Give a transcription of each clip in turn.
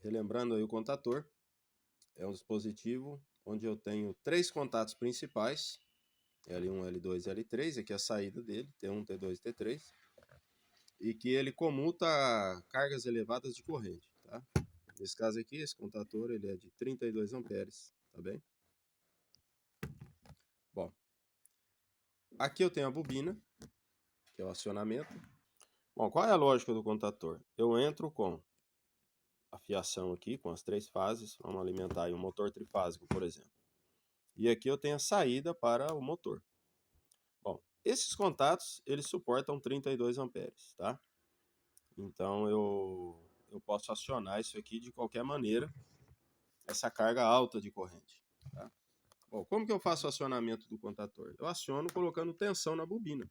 Relembrando aí o contator, é um dispositivo onde eu tenho 3 contatos principais, L1, L2 e L3, aqui é a saída dele, T1, T2 e T3, e que ele comuta cargas elevadas de corrente, tá? Nesse caso aqui, esse contator ele é de 32 amperes, tá bem? Bom, aqui eu tenho a bobina, que é o acionamento. Bom, qual é a lógica do contator? Eu entro com a fiação aqui, com as 3 fases, vamos alimentar aí um motor trifásico, por exemplo. E aqui eu tenho a saída para o motor. Bom, esses contatos, eles suportam 32 amperes, tá? Então eu posso acionar isso aqui de qualquer maneira, essa carga alta de corrente, tá? Bom, como que eu faço o acionamento do contator? Eu aciono colocando tensão na bobina.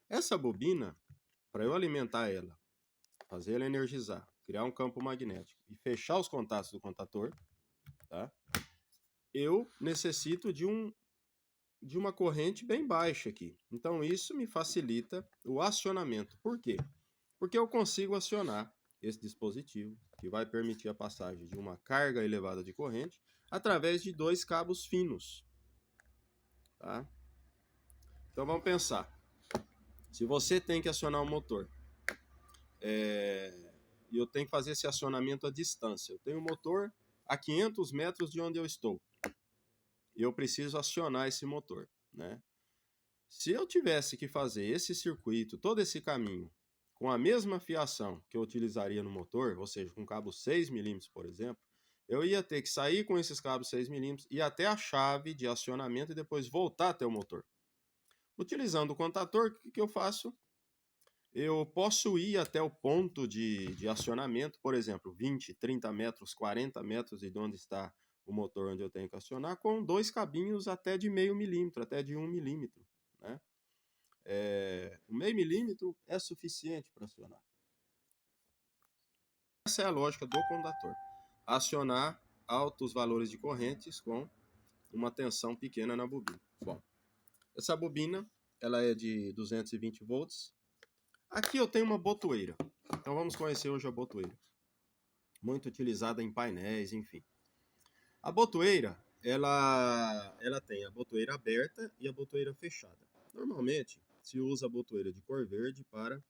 Essa bobina, para eu alimentar ela, fazer ela energizar, criar um campo magnético e fechar os contatos do contator, tá? Eu necessito de uma corrente bem baixa aqui. Então isso me facilita o acionamento. Por quê? Porque eu consigo acionar esse dispositivo, que vai permitir a passagem de uma carga elevada de corrente, através de 2 cabos finos. Tá? Então vamos pensar. Se você tem que acionar o motor, e eu tenho que fazer esse acionamento à distância. Eu tenho um motor a 500 metros de onde eu estou. E eu preciso acionar esse motor, né? Se eu tivesse que fazer esse circuito, todo esse caminho, com a mesma fiação que eu utilizaria no motor, ou seja, com cabo 6 milímetros, por exemplo, eu ia ter que sair com esses cabos 6 milímetros, ir até a chave de acionamento e depois voltar até o motor. Utilizando o contator, o que eu faço? Eu posso ir até o ponto de acionamento, por exemplo, 20, 30 metros, 40 metros de onde está o motor onde eu tenho que acionar, com 2 cabinhos até de meio milímetro, até de 1 milímetro, né? O meio milímetro é suficiente para acionar. Essa é a lógica do contator. Acionar altos valores de correntes com uma tensão pequena na bobina. Bom, essa bobina ela é de 220 volts. Aqui eu tenho uma botoeira. Então vamos conhecer hoje a botoeira. Muito utilizada em painéis, enfim. A botoeira, ela tem a botoeira aberta e a botoeira fechada. Normalmente se usa a botoeira de cor verde para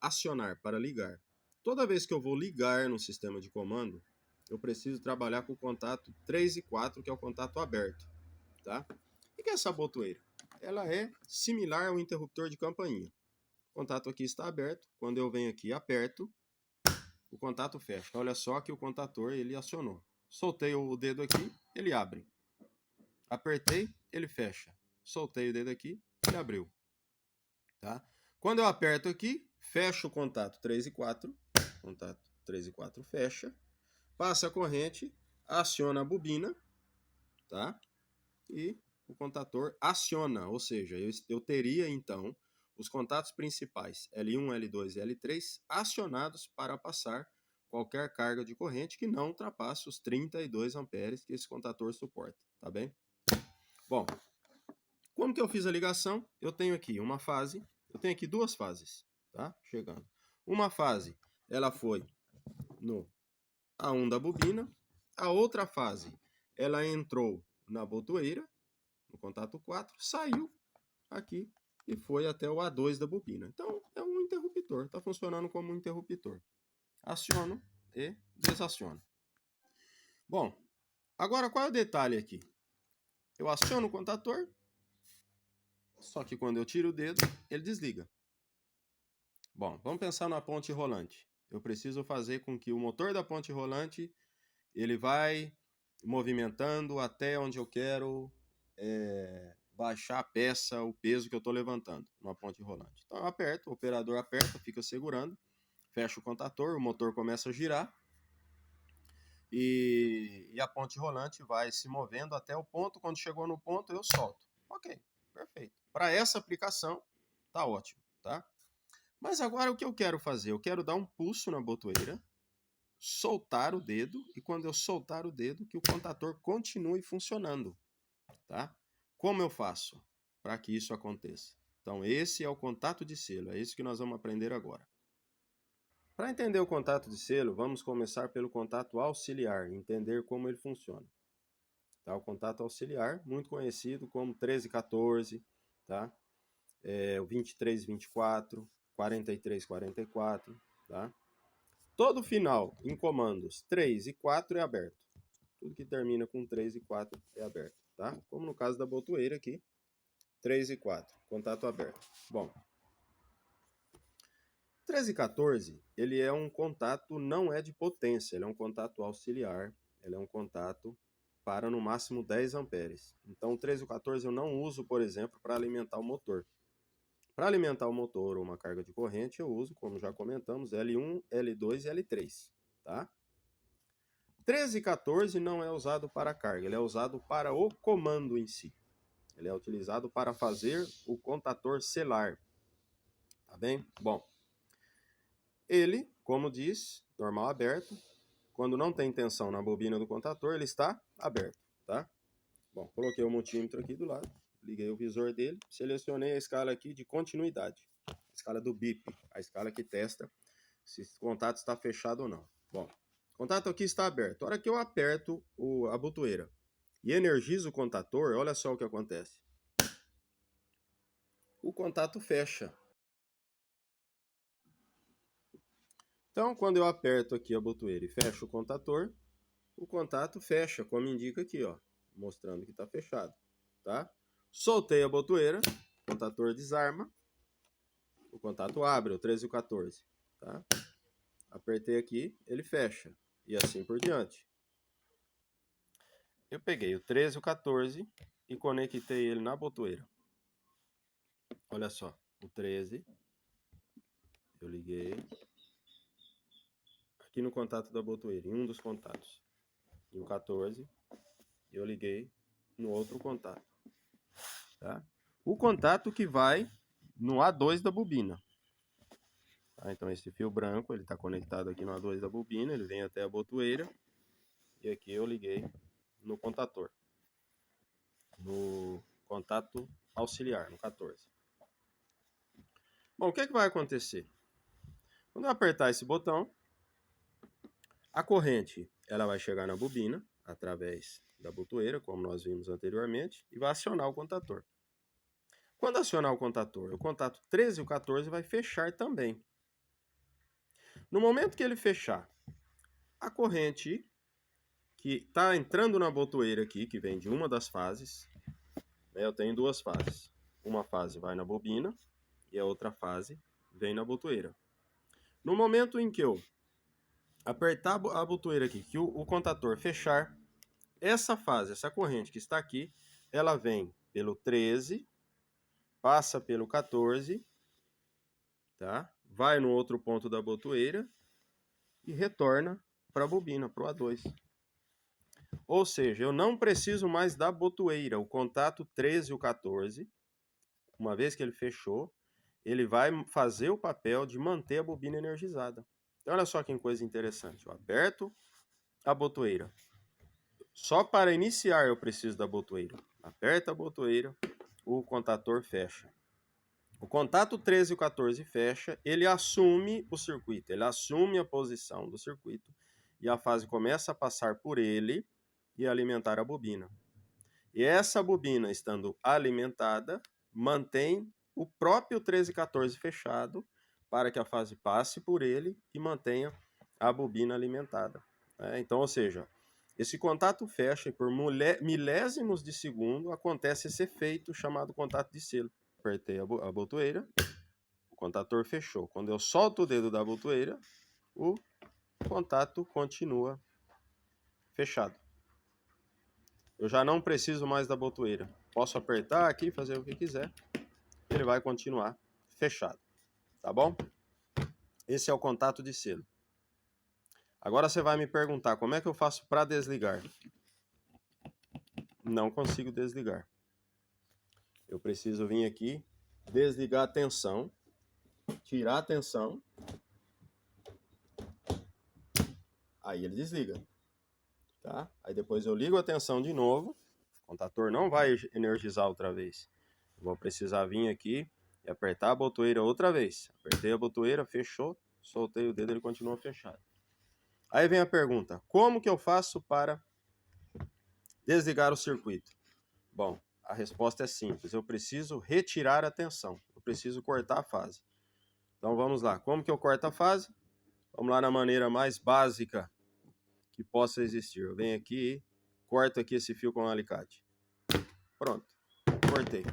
acionar, para ligar. Toda vez que eu vou ligar no sistema de comando, eu preciso trabalhar com o contato 3 e 4, que é o contato aberto. Tá? O que é essa botoeira? Ela é similar ao interruptor de campainha. O contato aqui está aberto. Quando eu venho aqui e aperto, o contato fecha. Olha só que o contator ele acionou. Soltei o dedo aqui, ele abre. Apertei, ele fecha. Soltei o dedo aqui, ele abriu. Tá? Quando eu aperto aqui, fecho o contato 3 e 4. Contato 3 e 4 fecha. Passa a corrente, aciona a bobina, tá? E o contator aciona, ou seja, eu teria então os contatos principais L1, L2 e L3 acionados para passar qualquer carga de corrente que não ultrapasse os 32 amperes que esse contator suporta, tá bem? Bom, como que eu fiz a ligação? Eu tenho aqui uma fase, eu tenho aqui 2 fases, tá? Chegando. Uma fase, ela foi no A1 da bobina, a outra fase, ela entrou na botoeira, no contato 4, saiu aqui e foi até o A2 da bobina. Então, é um interruptor, está funcionando como um interruptor. Aciono e desaciono. Bom, agora qual é o detalhe aqui? Eu aciono o contator, só que quando eu tiro o dedo, ele desliga. Bom, vamos pensar na ponte rolante. Eu preciso fazer com que o motor da ponte rolante ele vai movimentando até onde eu quero baixar a peça, o peso que eu estou levantando, uma ponte rolante. Então eu aperto, o operador aperta, fica segurando, fecha o contator, o motor começa a girar e a ponte rolante vai se movendo até o ponto, quando chegou no ponto eu solto. Ok, perfeito. Para essa aplicação, tá ótimo, tá? Mas agora o que eu quero fazer? Eu quero dar um pulso na botoeira, soltar o dedo e quando eu soltar o dedo que o contator continue funcionando, tá? Como eu faço para que isso aconteça? Então esse é o contato de selo, é isso que nós vamos aprender agora. Para entender o contato de selo, vamos começar pelo contato auxiliar, entender como ele funciona. Tá? O contato auxiliar, muito conhecido como 1314, tá? O 2324, 4344, tá? Todo final em comandos 3 e 4 é aberto. Tudo que termina com 3 e 4 é aberto, tá? Como no caso da botoeira aqui, 3 e 4, contato aberto. Bom, 13 e 14, ele é um contato, não é de potência, ele é um contato auxiliar, ele é um contato para no máximo 10 amperes. Então, o 13 e 14 eu não uso, por exemplo, para alimentar o motor. Para alimentar o motor ou uma carga de corrente, eu uso, como já comentamos, L1, L2 e L3, tá? 13 e 14 não é usado para carga, ele é usado para o comando em si. Ele é utilizado para fazer o contator selar, tá bem? Bom, ele, como diz, normal aberto, quando não tem tensão na bobina do contator, ele está aberto, tá? Bom, coloquei o multímetro aqui do lado, liguei o visor dele, selecionei a escala aqui de continuidade, a escala do BIP, a escala que testa se o contato está fechado ou não. Bom, o contato aqui está aberto. A hora que eu aperto a botoeira e energizo o contator, olha só o que acontece. O contato fecha. Então, quando eu aperto aqui a botoeira e fecho o contato fecha, como indica aqui, ó, mostrando que está fechado, tá? Soltei a botoeira, o contator desarma, o contato abre, o 13 e o 14, tá? Apertei aqui, ele fecha, e assim por diante. Eu peguei o 13 e o 14 e conectei ele na botoeira. Olha só, o 13, eu liguei aqui no contato da botoeira, em um dos contatos. E o 14, eu liguei no outro contato. Tá? O contato que vai no A2 da bobina. Tá? Então esse fio branco, ele está conectado aqui no A2 da bobina, ele vem até a botoeira. E aqui eu liguei no contator. No contato auxiliar, no 14. Bom, o que é que vai acontecer? Quando eu apertar esse botão, a corrente ela vai chegar na bobina, através da botoeira, como nós vimos anteriormente, e vai acionar o contator. Quando acionar o contato 13 e o 14 vai fechar também. No momento que ele fechar, a corrente que está entrando na botoeira aqui, que vem de uma das fases, né, eu tenho duas fases. Uma fase vai na bobina e a outra fase vem na botoeira. No momento em que eu apertar a botoeira aqui, que o contator fechar, essa fase, essa corrente que está aqui, ela vem pelo 13, passa pelo 14, tá? Vai no outro ponto da botoeira e retorna para a bobina, para o A2. Ou seja, eu não preciso mais da botoeira. O contato 13 e o 14, uma vez que ele fechou, ele vai fazer o papel de manter a bobina energizada. Então, olha só que coisa interessante. Eu aperto a botoeira. Só para iniciar eu preciso da botoeira. Aperta a botoeira, o contator fecha. O contato 13 e o 14 fecha, ele assume o circuito, ele assume a posição do circuito e a fase começa a passar por ele e alimentar a bobina. E essa bobina, estando alimentada, mantém o próprio 13 e 14 fechado para que a fase passe por ele e mantenha a bobina alimentada. Então, ou seja, esse contato fecha e por milésimos de segundo acontece esse efeito chamado contato de selo. Apertei a botoeira, o contator fechou. Quando eu solto o dedo da botoeira, o contato continua fechado. Eu já não preciso mais da botoeira. Posso apertar aqui, fazer o que quiser. Ele vai continuar fechado. Tá bom? Esse é o contato de selo. Agora você vai me perguntar como é que eu faço para desligar. Não consigo desligar. Eu preciso vir aqui, desligar a tensão, tirar a tensão. Aí ele desliga. Tá? Aí depois eu ligo a tensão de novo. O contator não vai energizar outra vez. Eu vou precisar vir aqui e apertar a botoeira outra vez. Apertei a botoeira, fechou, soltei o dedo, ele continua fechado. Aí vem a pergunta, como que eu faço para desligar o circuito? Bom, a resposta é simples, eu preciso retirar a tensão, eu preciso cortar a fase. Então vamos lá, como que eu corto a fase? Vamos lá na maneira mais básica que possa existir. Eu venho aqui e corto aqui esse fio com um alicate. Pronto, cortei.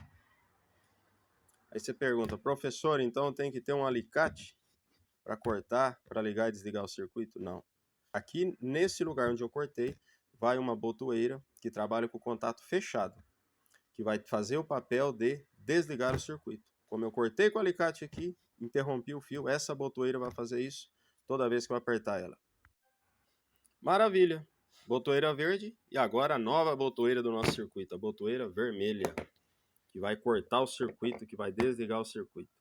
Aí você pergunta, professor, então tem que ter um alicate para cortar, para ligar e desligar o circuito? Não. Aqui, nesse lugar onde eu cortei, vai uma botoeira que trabalha com contato fechado, que vai fazer o papel de desligar o circuito. Como eu cortei com o alicate aqui, interrompi o fio, essa botoeira vai fazer isso toda vez que eu apertar ela. Maravilha! Botoeira verde e agora a nova botoeira do nosso circuito, a botoeira vermelha, que vai cortar o circuito, que vai desligar o circuito.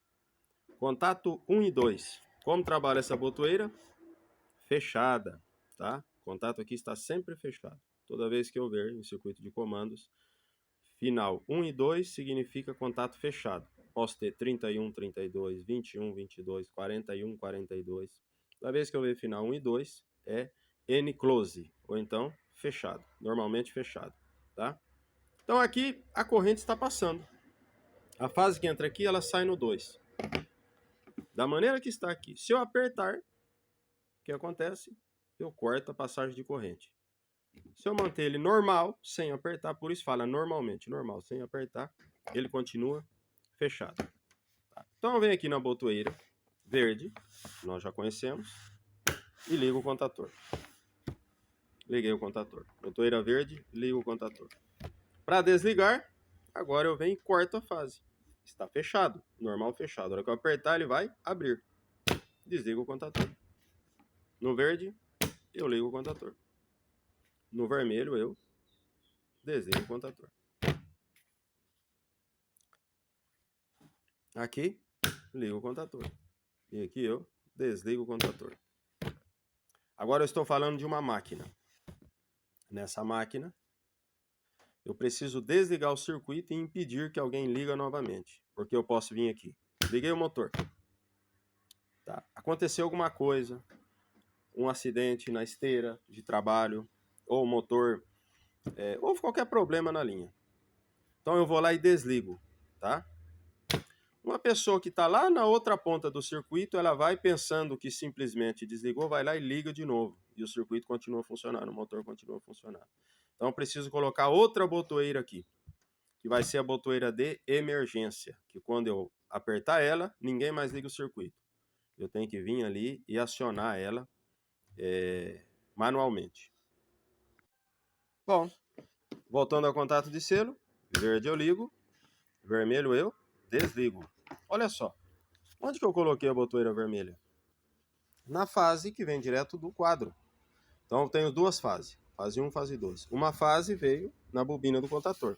Contato 1 e 2. Como trabalha essa botoeira? Fechada, tá? O contato aqui está sempre fechado. Toda vez que eu ver em circuito de comandos, final 1 e 2 significa contato fechado. Posso ter 31, 32, 21, 22, 41, 42. Toda vez que eu ver final 1 e 2 é N-close, ou então fechado, normalmente fechado, tá? Então aqui a corrente está passando. A fase que entra aqui, ela sai no 2. Da maneira que está aqui. Se eu apertar, o que acontece? Eu corto a passagem de corrente. Se eu manter ele normal, sem apertar, por isso fala normalmente, normal, sem apertar, ele continua fechado. Tá? Então eu venho aqui na botoeira verde, nós já conhecemos, e ligo o contator. Liguei o contator. Botoeira verde, ligo o contator. Para desligar, agora eu venho e corto a fase. Está fechado, normal fechado. A hora que eu apertar, ele vai abrir. Desligo o contator. No verde, eu ligo o contator. No vermelho, eu desligo o contator. Aqui, ligo o contator. E aqui eu desligo o contator. Agora eu estou falando de uma máquina. Nessa máquina, eu preciso desligar o circuito e impedir que alguém liga novamente. Porque eu posso vir aqui. Liguei o motor. Tá. Aconteceu alguma coisa, um acidente na esteira de trabalho, ou o motor, houve qualquer problema na linha. Então eu vou lá e desligo, tá? Uma pessoa que está lá na outra ponta do circuito, ela vai pensando que simplesmente desligou, vai lá e liga de novo. E o circuito continua funcionando, o motor continua funcionando. Então eu preciso colocar outra botoeira aqui, que vai ser a botoeira de emergência, que quando eu apertar ela, ninguém mais liga o circuito. Eu tenho que vir ali e acionar ela manualmente. Bom, voltando ao contato de selo, verde eu ligo, vermelho eu desligo. Olha só, onde que eu coloquei a botoeira vermelha? Na fase que vem direto do quadro. Então eu tenho duas fases, fase 1 e fase 2. Uma fase veio na bobina do contator.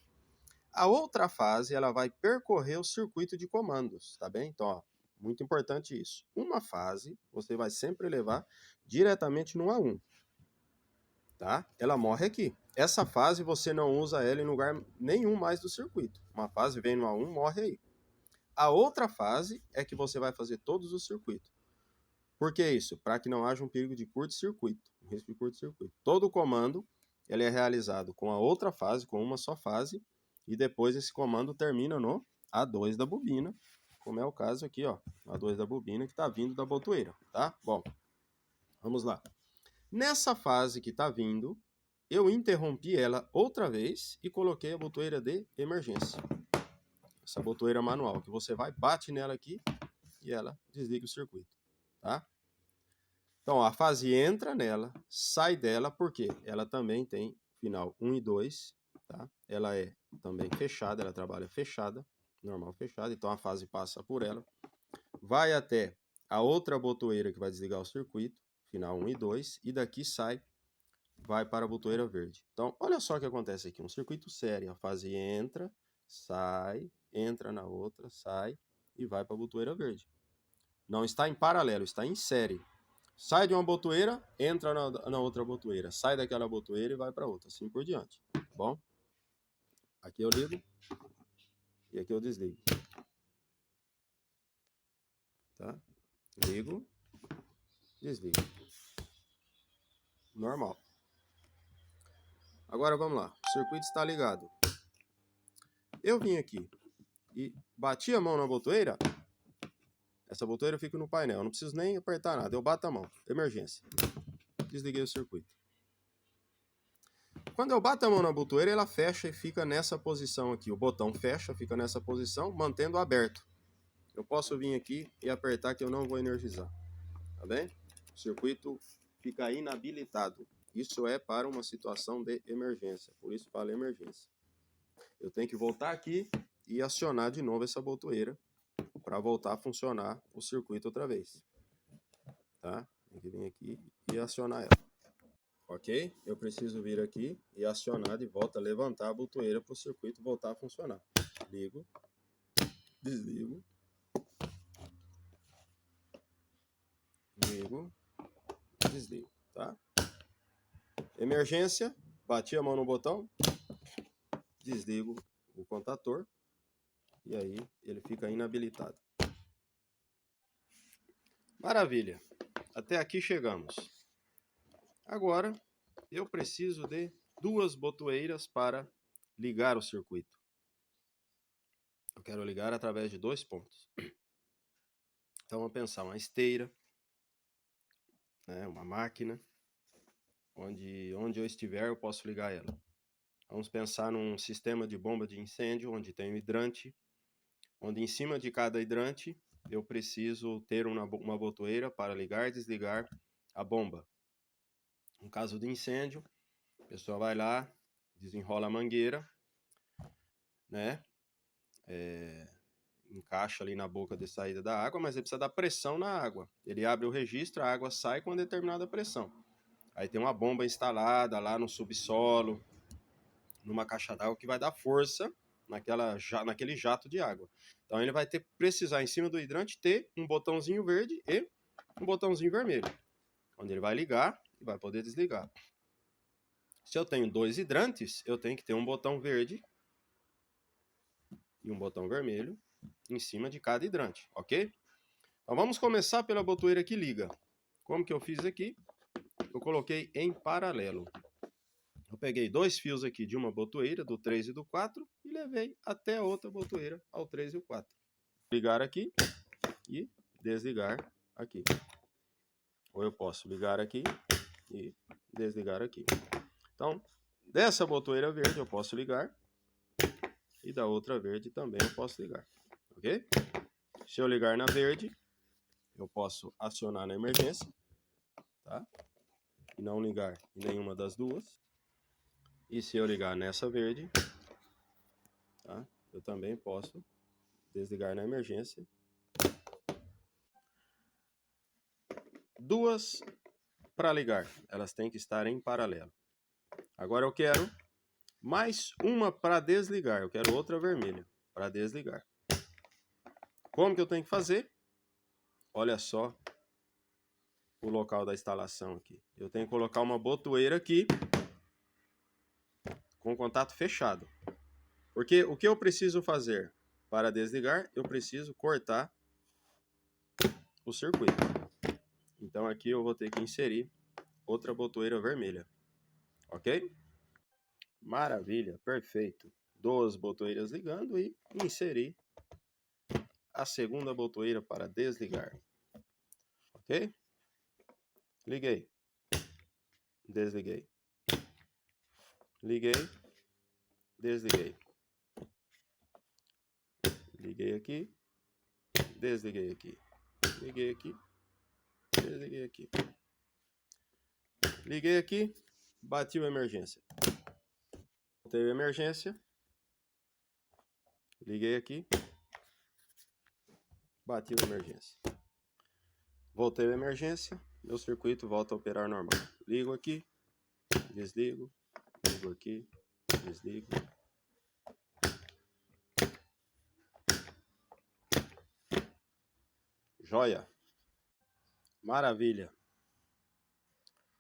A outra fase ela vai percorrer o circuito de comandos, tá bem? Então, ó, muito importante isso. Uma fase você vai sempre levar diretamente no A1, tá? Ela morre aqui. Essa fase você não usa ela em lugar nenhum mais do circuito. Uma fase vem no A1, morre aí. A outra fase é que você vai fazer todos os circuitos. Por que isso? Para que não haja um perigo de curto-circuito, um risco de curto-circuito. Todo comando ele é realizado com a outra fase, com uma só fase, e depois esse comando termina no A2 da bobina, como é o caso aqui, ó, A2 da bobina que está vindo da botoeira, tá? Bom, vamos lá. Nessa fase que está vindo, eu interrompi ela outra vez e coloquei a botoeira de emergência. Essa botoeira manual, que você vai, bate nela aqui e ela desliga o circuito, tá? Então, a fase entra nela, sai dela, porque ela também tem final 1 e 2, tá? Ela é também fechada, ela trabalha fechada, normal fechada, então a fase passa por ela, vai até a outra botoeira que vai desligar o circuito, final 1 e 2, e daqui sai, vai para a botoeira verde. Então, olha só o que acontece aqui, um circuito sério, a fase entra, sai, entra na outra, sai e vai para a botoeira verde. Não está em paralelo, está em série. Sai de uma botoeira, entra na outra botoeira. Sai daquela botoeira e vai para outra. Assim por diante. Bom, aqui eu ligo e aqui eu desligo. Tá? Ligo desliga. Normal. Agora vamos lá. O circuito está ligado. Eu vim aqui e bati a mão na botoeira. Essa botoeira fica no painel. Eu não preciso nem apertar nada. Eu bato a mão. Emergência. Desliguei o circuito. Quando eu bato a mão na botoeira, ela fecha e fica nessa posição aqui. O botão fecha, fica nessa posição, mantendo aberto. Eu posso vir aqui e apertar que eu não vou energizar. Tá bem? O circuito fica inabilitado. Isso é para uma situação de emergência. Por isso fala emergência. Eu tenho que voltar aqui e acionar de novo essa botoeira para voltar a funcionar o circuito outra vez. Tá? Tem que vir aqui e acionar ela. Ok? Eu preciso vir aqui e acionar de volta, levantar a botoeira para o circuito voltar a funcionar. Ligo, desligo, ligo, desligo, tá? Emergência, bati a mão no botão, desligo o contator e aí ele fica inabilitado. Maravilha! Até aqui chegamos. Agora eu preciso de 2 botoeiras para ligar o circuito. Eu quero ligar através de 2 pontos. Então vamos pensar uma esteira, né, uma máquina, onde eu estiver eu posso ligar ela. Vamos pensar num sistema de bomba de incêndio, onde tem um hidrante, onde em cima de cada hidrante eu preciso ter uma botoeira para ligar e desligar a bomba. No caso de incêndio, a pessoa vai lá, desenrola a mangueira, né? Encaixa ali na boca de saída da água, mas ele precisa dar pressão na água. Ele abre o registro, a água sai com uma determinada pressão. Aí tem uma bomba instalada lá no subsolo, numa caixa d'água que vai dar força naquele jato de água. Então ele vai precisar em cima do hidrante ter um botãozinho verde e um botãozinho vermelho, onde ele vai ligar e vai poder desligar. Se eu tenho 2 hidrantes, eu tenho que ter um botão verde e um botão vermelho em cima de cada hidrante, ok? Então vamos começar pela botoeira que liga. Como que eu fiz aqui? Eu coloquei em paralelo. Eu peguei 2 fios aqui de uma botoeira, do 3 e do 4, e levei até a outra botoeira, ao 3 e o 4. Ligar aqui e desligar aqui. Ou eu posso ligar aqui e desligar aqui. Então, dessa botoeira verde eu posso ligar e da outra verde também eu posso ligar, ok? Se eu ligar na verde, eu posso acionar na emergência, tá? E não ligar em nenhuma das duas. E se eu ligar nessa verde, tá? Eu também posso desligar na emergência. 2 para ligar, elas têm que estar em paralelo. Agora eu quero mais uma para desligar, eu quero outra vermelha para desligar. Como que eu tenho que fazer? Olha só o local da instalação aqui. Eu tenho que colocar uma botoeira aqui com contato fechado. Porque o que eu preciso fazer para desligar? Eu preciso cortar o circuito. Então aqui eu vou ter que inserir outra botoeira vermelha. Ok? Maravilha, perfeito. 2 botoeiras ligando e inserir a segunda botoeira para desligar. Ok? Liguei. Desliguei. Liguei. Desliguei. Liguei aqui. Desliguei aqui. Liguei aqui. Desliguei aqui. Liguei aqui. Bati a emergência. Botei a emergência. Liguei aqui. Bati a emergência. Voltei a emergência. Meu circuito volta a operar normal. Ligo aqui. Desligo. Ligo aqui. Desligo. Joia. Maravilha.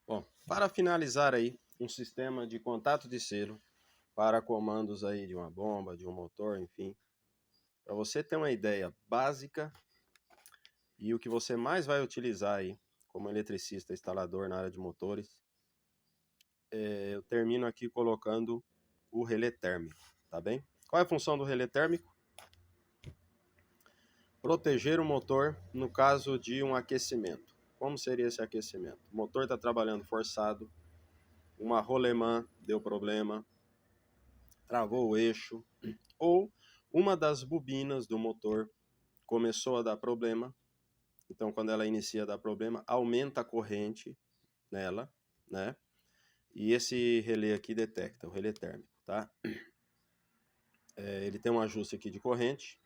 Bom, para finalizar aí, um sistema de contato de selo para comandos aí de uma bomba, de um motor, enfim. Para você ter uma ideia básica e o que você mais vai utilizar aí como eletricista instalador na área de motores, eu termino aqui colocando o relé térmico, tá bem? Qual é a função do relé térmico? Proteger o motor no caso de um aquecimento. Como seria esse aquecimento? O motor está trabalhando forçado, uma rolemã deu problema, travou o eixo, ou uma das bobinas do motor começou a dar problema. Então, quando ela inicia a dar problema, aumenta a corrente nela, né? E esse relé aqui detecta, o relé térmico, tá? Ele tem um ajuste aqui de corrente,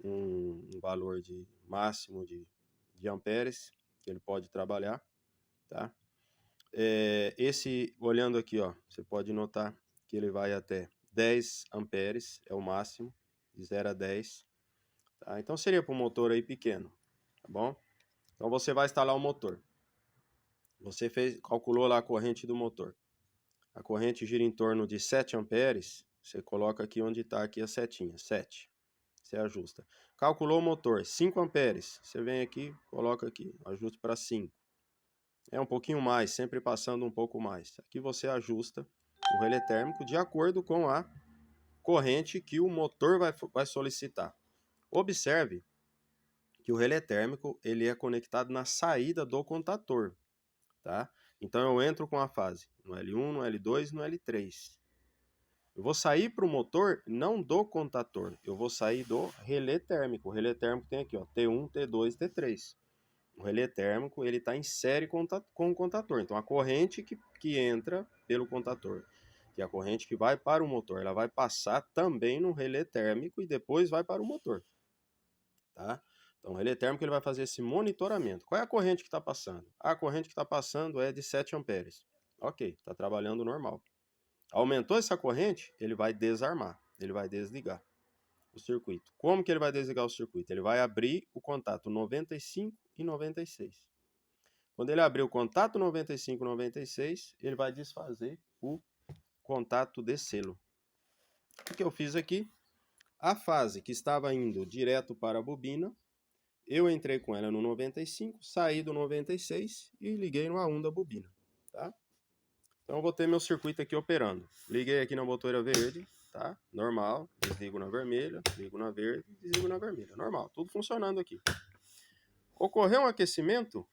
um valor de máximo de amperes que ele pode trabalhar, tá? Olhando aqui, ó, você pode notar que ele vai até 10 amperes, é o máximo, de 0 a 10, tá? Então seria para um motor aí pequeno, tá bom? Então você vai instalar o motor. Você calculou lá a corrente do motor. A corrente gira em torno de 7 amperes, você coloca aqui onde está aqui a setinha, 7. Você ajusta. Calculou o motor, 5 amperes, você vem aqui, coloca aqui, ajuste para 5. É um pouquinho mais, sempre passando um pouco mais. Aqui você ajusta o relé térmico de acordo com a corrente que o motor vai solicitar. Observe que o relé térmico ele é conectado na saída do contator, tá? Então eu entro com a fase no L1, no L2, no L3. Eu vou sair para o motor não do contator, eu vou sair do relé térmico. O relé térmico tem aqui, ó, T1, T2, T3. O relé térmico ele está em série com o contator. Então a corrente que entra pelo contator, que é a corrente que vai para o motor, ela vai passar também no relé térmico e depois vai para o motor, tá? Então o relé térmico ele vai fazer esse monitoramento. Qual é a corrente que está passando? A corrente que está passando é de 7 amperes. Ok, está trabalhando normal. Aumentou essa corrente, ele vai desarmar, ele vai desligar o circuito. Como que ele vai desligar o circuito? Ele vai abrir o contato 95 e 96. Quando ele abrir o contato 95 e 96, ele vai desfazer o contato de selo. O que eu fiz aqui? A fase que estava indo direto para a bobina, eu entrei com ela no 95, saí do 96 e liguei no A1 da bobina, tá? Então eu vou ter meu circuito aqui operando. Liguei aqui na botoeira verde, tá? Normal, desligo na vermelha, ligo na verde, desligo na vermelha. Normal, tudo funcionando aqui. Ocorreu um aquecimento,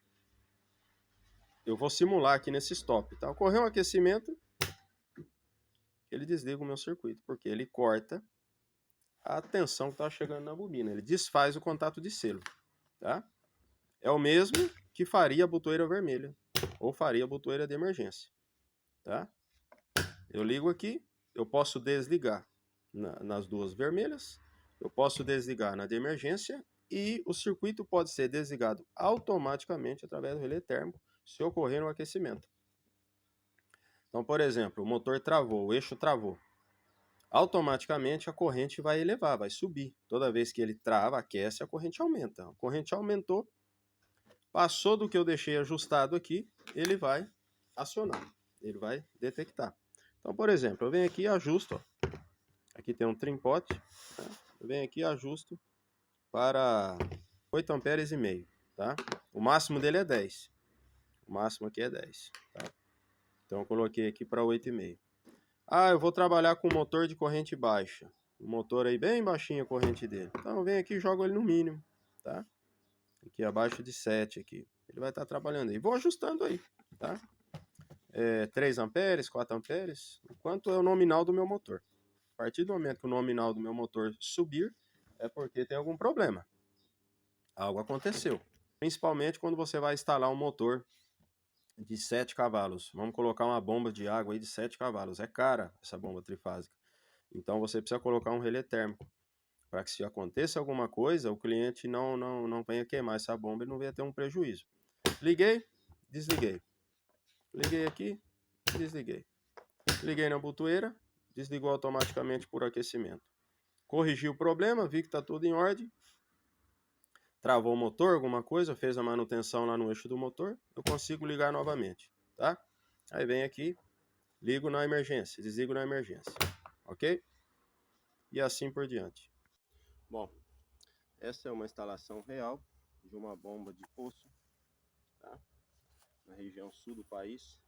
eu vou simular aqui nesse stop, tá? Ocorreu um aquecimento, ele desliga o meu circuito, porque ele corta a tensão que está chegando na bobina. Ele desfaz o contato de selo, tá? É o mesmo que faria a botoeira vermelha, ou faria a botoeira de emergência, tá? Eu ligo aqui, eu posso desligar nas duas vermelhas, eu posso desligar na de emergência e o circuito pode ser desligado automaticamente através do relé térmico se ocorrer um aquecimento. Então, por exemplo, o motor travou, o eixo travou. Automaticamente a corrente vai elevar, vai subir. Toda vez que ele trava, aquece, a corrente aumenta. A corrente aumentou, passou do que eu deixei ajustado aqui, ele vai acionar, ele vai detectar. Então, por exemplo, eu venho aqui e ajusto, ó. Aqui tem um trimpote, tá? Eu venho aqui e ajusto para 8 amperes e meio, tá? O máximo dele é 10. O máximo aqui é 10, tá? Então eu coloquei aqui para 8,5. Ah, eu vou trabalhar com motor de corrente baixa. O motor aí bem baixinho a corrente dele. Então eu venho aqui e jogo ele no mínimo, tá? Aqui abaixo de 7 aqui. Ele vai estar trabalhando aí. Vou ajustando aí, tá? 3 amperes, 4 amperes, quanto é o nominal do meu motor. A partir do momento que o nominal do meu motor subir, é porque tem algum problema. Algo aconteceu. Principalmente quando você vai instalar um motor de 7 cavalos. Vamos colocar uma bomba de água aí de 7 cavalos. É cara essa bomba trifásica. Então você precisa colocar um relé térmico. Para que se aconteça alguma coisa, o cliente não venha queimar essa bomba e não venha ter um prejuízo. Liguei, desliguei. Liguei aqui, desliguei. Liguei na botoeira, desligou automaticamente por aquecimento. Corrigi o problema, vi que está tudo em ordem. Travou o motor, alguma coisa, fez a manutenção lá no eixo do motor, eu consigo ligar novamente, tá? Aí vem aqui, ligo na emergência, desligo na emergência, ok? E assim por diante. Bom, essa é uma instalação real de uma bomba de poço, tá? na região sul do país.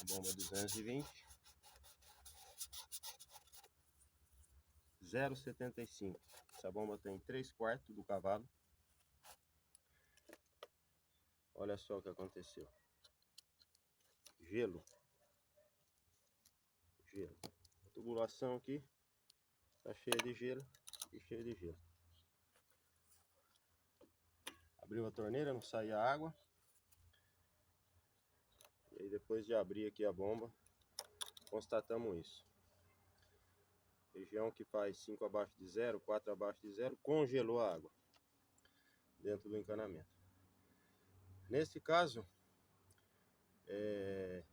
A bomba 220, 0,75. Essa bomba tem 3/4 do cavalo. Olha só o que aconteceu. Gelo. A tubulação aqui tá cheia de gelo e cheia de gelo. Abriu a torneira, não saía água. E aí depois de abrir aqui a bomba, constatamos isso. Região que faz 5 abaixo de zero, 4 abaixo de zero, congelou a água dentro do encanamento. Nesse caso,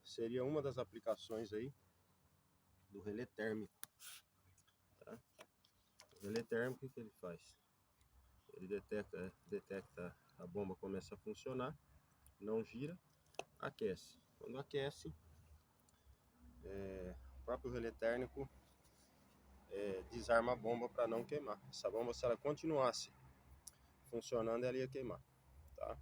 seria uma das aplicações aí do relé térmico. Tá? O relé térmico, o que ele faz? Ele detecta a bomba começa a funcionar, não gira, aquece. Quando aquece, o próprio relé térmico desarma a bomba para não queimar. Essa bomba, se ela continuasse funcionando, ela ia queimar. Tá?